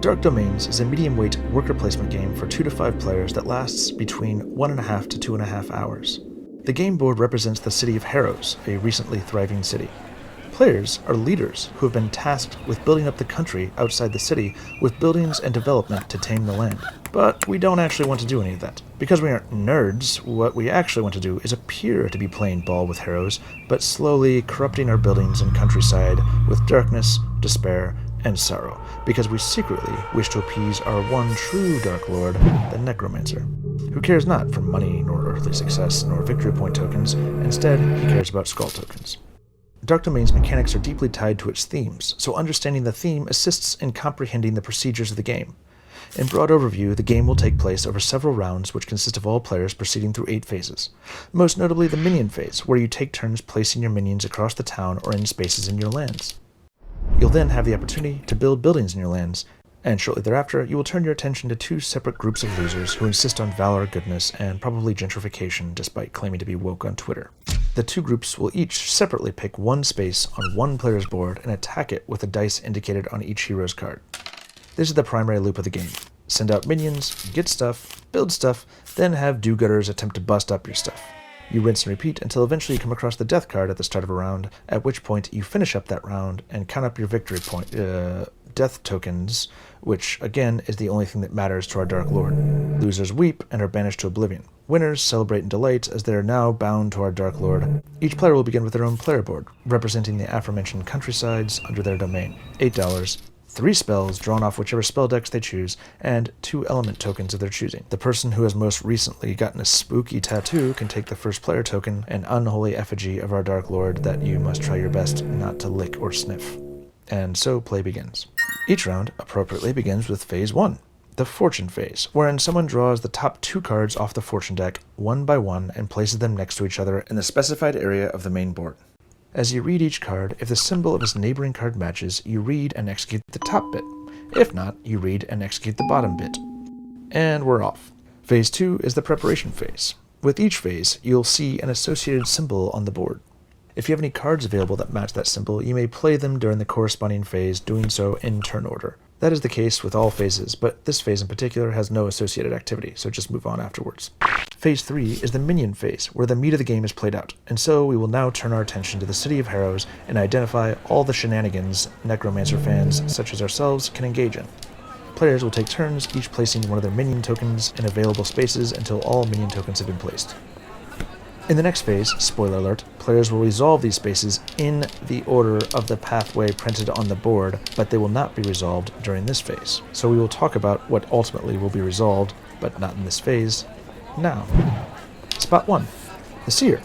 Dark Domains is a medium-weight worker placement game for 2 to 5 players that lasts between 1.5 to 2.5 hours. The game board represents the city of Harrows, a recently thriving city. Players are leaders who have been tasked with building up the country outside the city with buildings and development to tame the land. But we don't actually want to do any of that. Because we aren't nerds, what we actually want to do is appear to be playing ball with Harrows, but slowly corrupting our buildings and countryside with darkness, despair, and sorrow, because we secretly wish to appease our one true Dark Lord, the Necromancer, who cares not for money, nor earthly success, nor victory point tokens. Instead, he cares about skull tokens. Dark Domain's mechanics are deeply tied to its themes, so understanding the theme assists in comprehending the procedures of the game. In broad overview, the game will take place over several rounds which consist of all players proceeding through 8 phases. Most notably the minion phase, where you take turns placing your minions across the town or in spaces in your lands. You'll then have the opportunity to build buildings in your lands, and shortly thereafter you will turn your attention to 2 separate groups of losers who insist on valor, goodness, and probably gentrification despite claiming to be woke on Twitter. The 2 groups will each separately pick 1 space on one player's board and attack it with the dice indicated on each hero's card. This is the primary loop of the game. Send out minions, get stuff, build stuff, then have do-gooders attempt to bust up your stuff. You rinse and repeat until eventually you come across the death card at the start of a round, at which point you finish up that round and count up your victory point, death tokens, which again is the only thing that matters to our Dark Lord. Losers weep and are banished to oblivion. Winners celebrate and delight as they are now bound to our Dark Lord. Each player will begin with their own player board, representing the aforementioned countrysides under their domain. $8. 3 spells drawn off whichever spell decks they choose, and 2 element tokens of their choosing. The person who has most recently gotten a spooky tattoo can take the first player token, an unholy effigy of our Dark Lord that you must try your best not to lick or sniff. And so play begins. Each round appropriately begins with Phase 1, the Fortune phase, wherein someone draws the top 2 cards off the fortune deck one by one and places them next to each other in the specified area of the main board. As you read each card, if the symbol of its neighboring card matches, you read and execute the top bit. If not, you read and execute the bottom bit. And we're off. Phase 2 is the preparation phase. With each phase, you'll see an associated symbol on the board. If you have any cards available that match that symbol, you may play them during the corresponding phase, doing so in turn order. That is the case with all phases, but this phase in particular has no associated activity, so just move on afterwards. Phase 3 is the minion phase, where the meat of the game is played out, and so we will now turn our attention to the city of Harrows and identify all the shenanigans Necromancer fans, such as ourselves, can engage in. Players will take turns, each placing one of their minion tokens in available spaces until all minion tokens have been placed. In the next phase, spoiler alert, players will resolve these spaces in the order of the pathway printed on the board, but they will not be resolved during this phase. So we will talk about what ultimately will be resolved, but not in this phase, now. Spot 1. The Seer.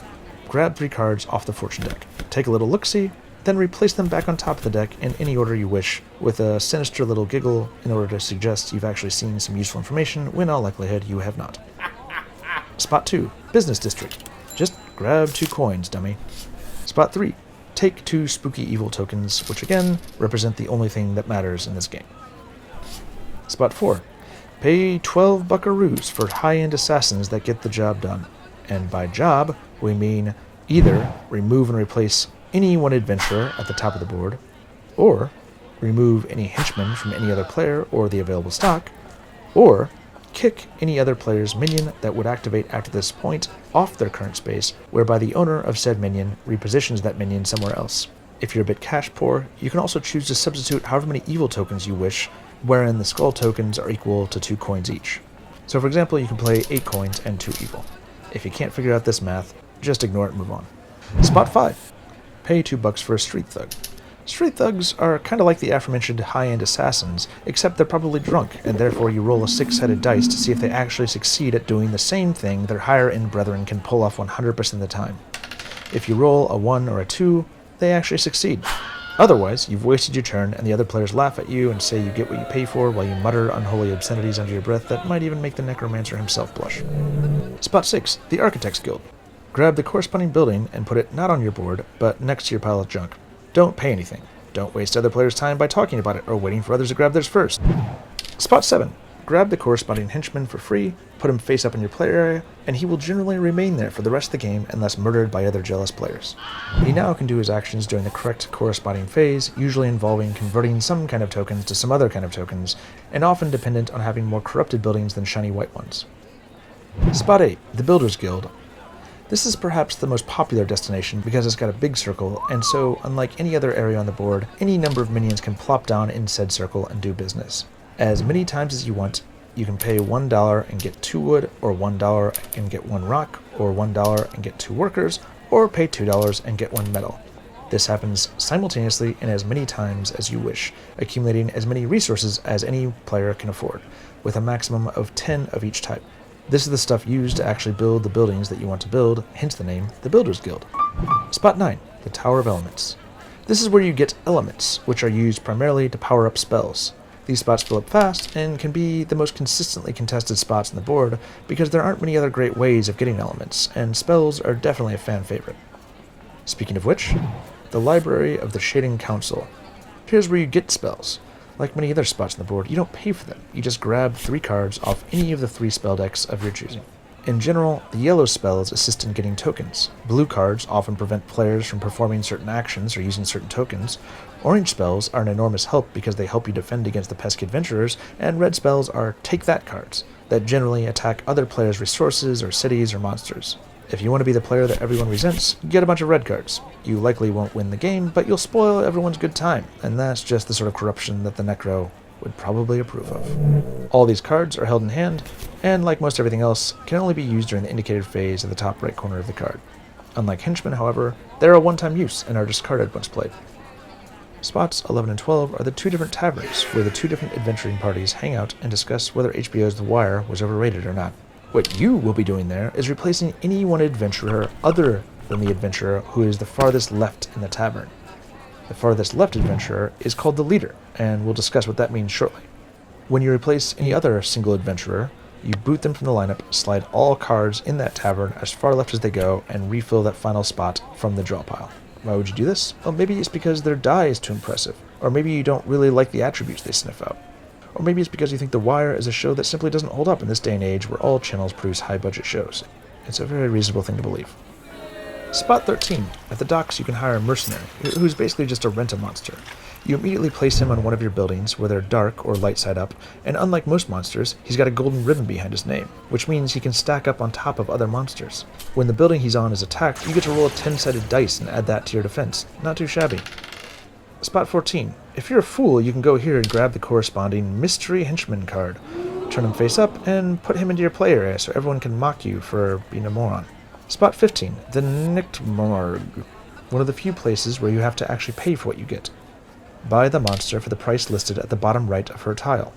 Grab 3 cards off the fortune deck. Take a little look-see, then replace them back on top of the deck in any order you wish, with a sinister little giggle in order to suggest you've actually seen some useful information, when in all likelihood you have not. Spot 2. Business District. Just grab 2 coins, dummy. Spot 3. Take 2 spooky evil tokens, which again represent the only thing that matters in this game. Spot 4. Pay 12 buckaroos for high-end assassins that get the job done. And by job, we mean either remove and replace any one adventurer at the top of the board, or remove any henchman from any other player or the available stock, or kick any other player's minion that would activate after this point off their current space, whereby the owner of said minion repositions that minion somewhere else. If you're a bit cash poor, you can also choose to substitute however many evil tokens you wish, wherein the skull tokens are equal to 2 coins each. So for example, you can play 8 coins and 2 evil. If you can't figure out this math, just ignore it and move on. Spot 5. Pay $2 for a street thug. Street thugs are kind of like the aforementioned high-end assassins, except they're probably drunk, and therefore you roll a 6-sided dice to see if they actually succeed at doing the same thing their higher-end brethren can pull off 100% of the time. If you roll a 1 or a 2, they actually succeed. Otherwise, you've wasted your turn, and the other players laugh at you and say you get what you pay for while you mutter unholy obscenities under your breath that might even make the Necromancer himself blush. Spot 6. The Architects Guild. Grab the corresponding building and put it not on your board, but next to your pile of junk. Don't pay anything. Don't waste other players' time by talking about it or waiting for others to grab theirs first. Spot 7. grab the corresponding henchman for free, put him face up in your player area, and he will generally remain there for the rest of the game unless murdered by other jealous players. He now can do his actions during the correct corresponding phase, usually involving converting some kind of tokens to some other kind of tokens, and often dependent on having more corrupted buildings than shiny white ones. Spot 8, the Builders Guild. This is perhaps the most popular destination because it's got a big circle, and so, unlike any other area on the board, any number of minions can plop down in said circle and do business. As many times as you want, you can pay $1 and get 2 wood, or $1 and get 1 rock, or $1 and get 2 workers, or pay $2 and get 1 metal. This happens simultaneously and as many times as you wish, accumulating as many resources as any player can afford, with a maximum of 10 of each type. This is the stuff used to actually build the buildings that you want to build, hence the name, the Builders Guild. Spot 9, the Tower of Elements. This is where you get elements, which are used primarily to power up spells. These spots fill up fast, and can be the most consistently contested spots on the board, because there aren't many other great ways of getting elements, and spells are definitely a fan favorite. Speaking of which, the Library of the Shading Council. Here's where you get spells. Like many other spots on the board, you don't pay for them. You just grab 3 cards off any of the 3 spell decks of your choosing. In general, the yellow spells assist in getting tokens. Blue cards often prevent players from performing certain actions or using certain tokens. Orange spells are an enormous help because they help you defend against the pesky adventurers, and red spells are take that cards that generally attack other players' resources or cities or monsters. If you want to be the player that everyone resents, get a bunch of red cards. You likely won't win the game, but you'll spoil everyone's good time, and that's just the sort of corruption that the Necro would probably approve of. All these cards are held in hand, and like most everything else, can only be used during the indicated phase at the top right corner of the card. Unlike henchmen, however, they're a one-time use and are discarded once played. Spots 11 and 12 are the 2 different taverns, where the 2 different adventuring parties hang out and discuss whether HBO's The Wire was overrated or not. What you will be doing there is replacing any one adventurer other than the adventurer who is the farthest left in the tavern. The farthest left adventurer is called the leader, and we'll discuss what that means shortly. When you replace any other single adventurer, you boot them from the lineup, slide all cards in that tavern as far left as they go, and refill that final spot from the draw pile. Why would you do this? Well, maybe it's because their die is too impressive, or maybe you don't really like the attributes they sniff out. Or maybe it's because you think The Wire is a show that simply doesn't hold up in this day and age where all channels produce high-budget shows. It's a very reasonable thing to believe. Spot 13. At the docks, you can hire a mercenary, who's basically just a rent-a-monster. You immediately place him on one of your buildings where they're dark or light side up, and unlike most monsters, he's got a golden ribbon behind his name, which means he can stack up on top of other monsters. When the building he's on is attacked, you get to roll a 10-sided dice and add that to your defense. Not too shabby. Spot 14. If you're a fool, you can go here and grab the corresponding Mystery Henchman card. Turn him face up, and put him into your play area so everyone can mock you for being a moron. Spot 15. The Necromancer. One of the few places where you have to actually pay for what you get. Buy the monster for the price listed at the bottom right of her tile.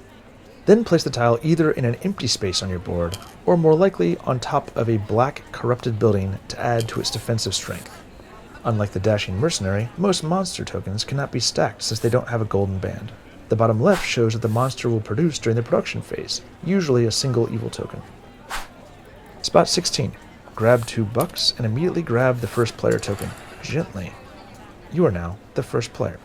Then place the tile either in an empty space on your board, or more likely on top of a black, corrupted building to add to its defensive strength. Unlike the dashing mercenary, most monster tokens cannot be stacked since they don't have a golden band. The bottom left shows what the monster will produce during the production phase, usually a single evil token. Spot 16. Grab $2 and immediately grab the first player token, gently. You are now the first player.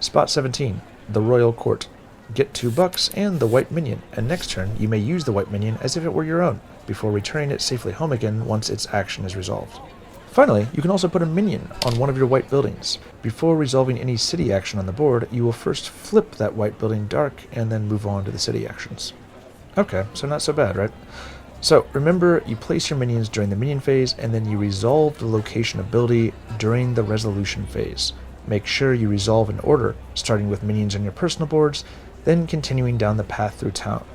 Spot 17. The Royal Court. Get $2 and the white minion, and next turn you may use the white minion as if it were your own, before returning it safely home again once its action is resolved. Finally, you can also put a minion on one of your white buildings. Before resolving any city action on the board, you will first flip that white building dark and then move on to the city actions. Okay, so not so bad, right? So remember, you place your minions during the minion phase, and then you resolve the location ability during the resolution phase. Make sure you resolve in order, starting with minions on your personal boards, then continuing down the path through town.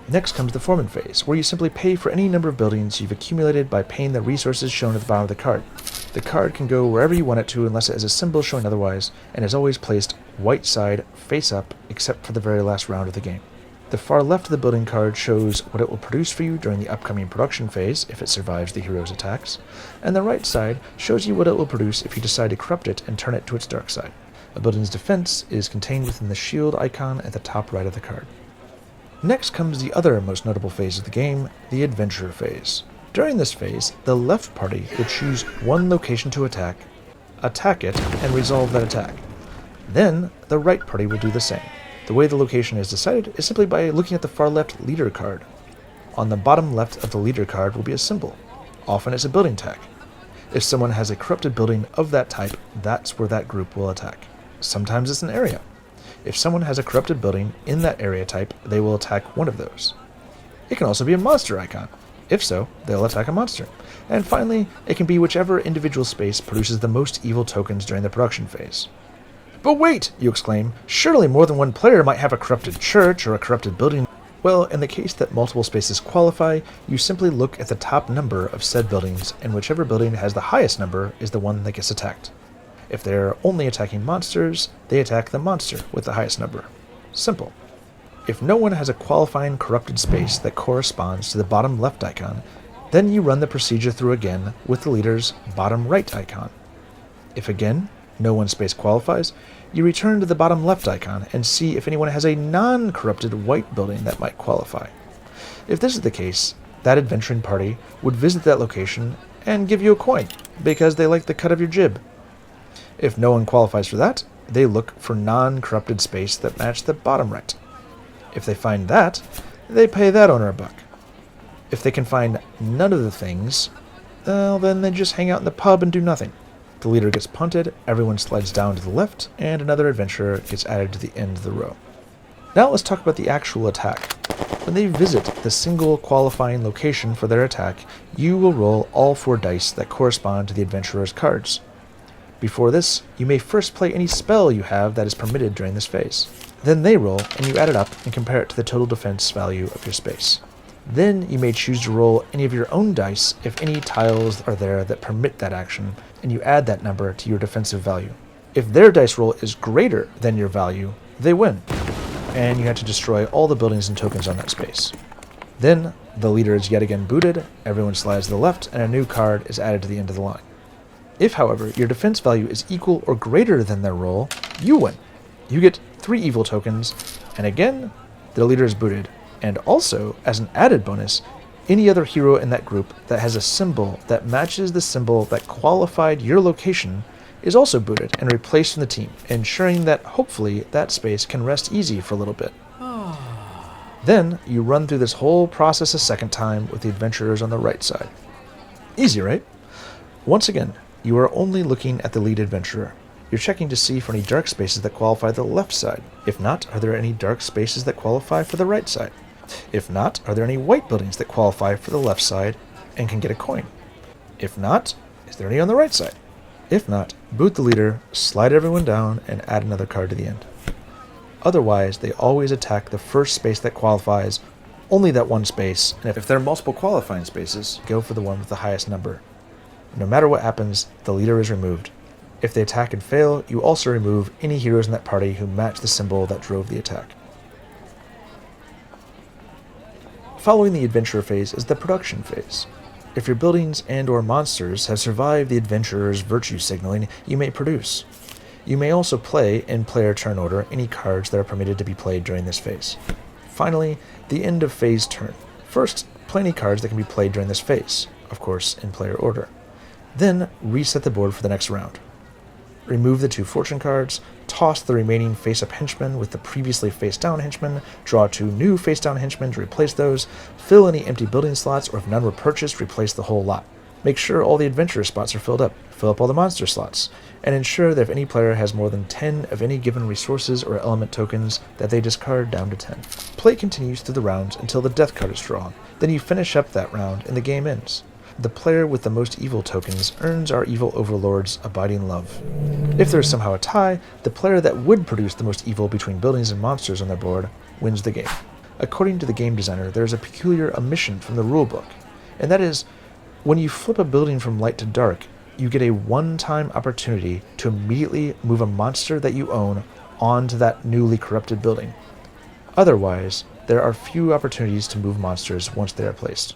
Next comes the Foreman phase, where you simply pay for any number of buildings you've accumulated by paying the resources shown at the bottom of the card. The card can go wherever you want it to unless it has a symbol showing otherwise, and is always placed white side, face up, except for the very last round of the game. The far left of the building card shows what it will produce for you during the upcoming production phase, if it survives the hero's attacks, and the right side shows you what it will produce if you decide to corrupt it and turn it to its dark side. A building's defense is contained within the shield icon at the top right of the card. Next comes the other most notable phase of the game, the Adventurer phase. During this phase, the left party will choose one location to attack it, and resolve that attack. Then, the right party will do the same. The way the location is decided is simply by looking at the far left leader card. On the bottom left of the leader card will be a symbol. Often it's a building tag. If someone has a corrupted building of that type, that's where that group will attack. Sometimes it's an area. If someone has a corrupted building in that area type, they will attack one of those. It can also be a monster icon. If so, they'll attack a monster. And finally, it can be whichever individual space produces the most evil tokens during the production phase. But wait, you exclaim, surely more than one player might have a corrupted church or a corrupted building. Well, in the case that multiple spaces qualify, you simply look at the top number of said buildings, and whichever building has the highest number is the one that gets attacked. If they're only attacking monsters, they attack the monster with the highest number. Simple. If no one has a qualifying corrupted space that corresponds to the bottom left icon, then you run the procedure through again with the leader's bottom right icon. If again, no one space qualifies, you return to the bottom left icon and see if anyone has a non-corrupted white building that might qualify. If this is the case, that adventuring party would visit that location and give you a coin, because they like the cut of your jib. If no one qualifies for that, they look for non-corrupted space that match the bottom right. If they find that, they pay that owner a buck. If they can find none of the things, well, then they just hang out in the pub and do nothing. The leader gets punted, everyone slides down to the left, and another adventurer gets added to the end of the row. Now let's talk about the actual attack. When they visit the single qualifying location for their attack, you will roll all 4 dice that correspond to the adventurer's cards. Before this, you may first play any spell you have that is permitted during this phase. Then they roll, and you add it up and compare it to the total defense value of your space. Then you may choose to roll any of your own dice if any tiles are there that permit that action, and you add that number to your defensive value. If their dice roll is greater than your value, they win, and you have to destroy all the buildings and tokens on that space. Then the leader is yet again booted, everyone slides to the left, and a new card is added to the end of the line. If, however, your defense value is equal or greater than their roll, you win. You get 3 evil tokens, and again, the leader is booted. And also, as an added bonus, any other hero in that group that has a symbol that matches the symbol that qualified your location is also booted and replaced from the team, ensuring that hopefully that space can rest easy for a little bit. Then, you run through this whole process a second time with the adventurers on the right side. Easy, right? Once again, you are only looking at the lead adventurer. You're checking to see for any dark spaces that qualify the left side. If not, are there any dark spaces that qualify for the right side? If not, are there any white buildings that qualify for the left side and can get a coin? If not, is there any on the right side? If not, boot the leader, slide everyone down, and add another card to the end. Otherwise, they always attack the first space that qualifies, only that one space, and if there are multiple qualifying spaces, go for the one with the highest number. No matter what happens, the leader is removed. If they attack and fail, you also remove any heroes in that party who match the symbol that drove the attack. Following the adventurer phase is the production phase. If your buildings and or monsters have survived the adventurer's virtue signaling, you may produce. You may also play, in player turn order, any cards that are permitted to be played during this phase. Finally, the end of phase turn. First, play any cards that can be played during this phase, of course in player order. Then, reset the board for the next round. Remove the 2 fortune cards, toss the remaining face-up henchmen with the previously face-down henchmen, draw 2 new face-down henchmen to replace those, fill any empty building slots, or if none were purchased, replace the whole lot. Make sure all the adventurer spots are filled up, fill up all the monster slots, and ensure that if any player has more than 10 of any given resources or element tokens, that they discard down to 10. Play continues through the rounds until the death card is drawn, then you finish up that round and the game ends. The player with the most evil tokens earns our evil overlord's abiding love. If there is somehow a tie, the player that would produce the most evil between buildings and monsters on their board wins the game. According to the game designer, there is a peculiar omission from the rulebook, and that is, when you flip a building from light to dark, you get a one-time opportunity to immediately move a monster that you own onto that newly corrupted building. Otherwise, there are few opportunities to move monsters once they are placed.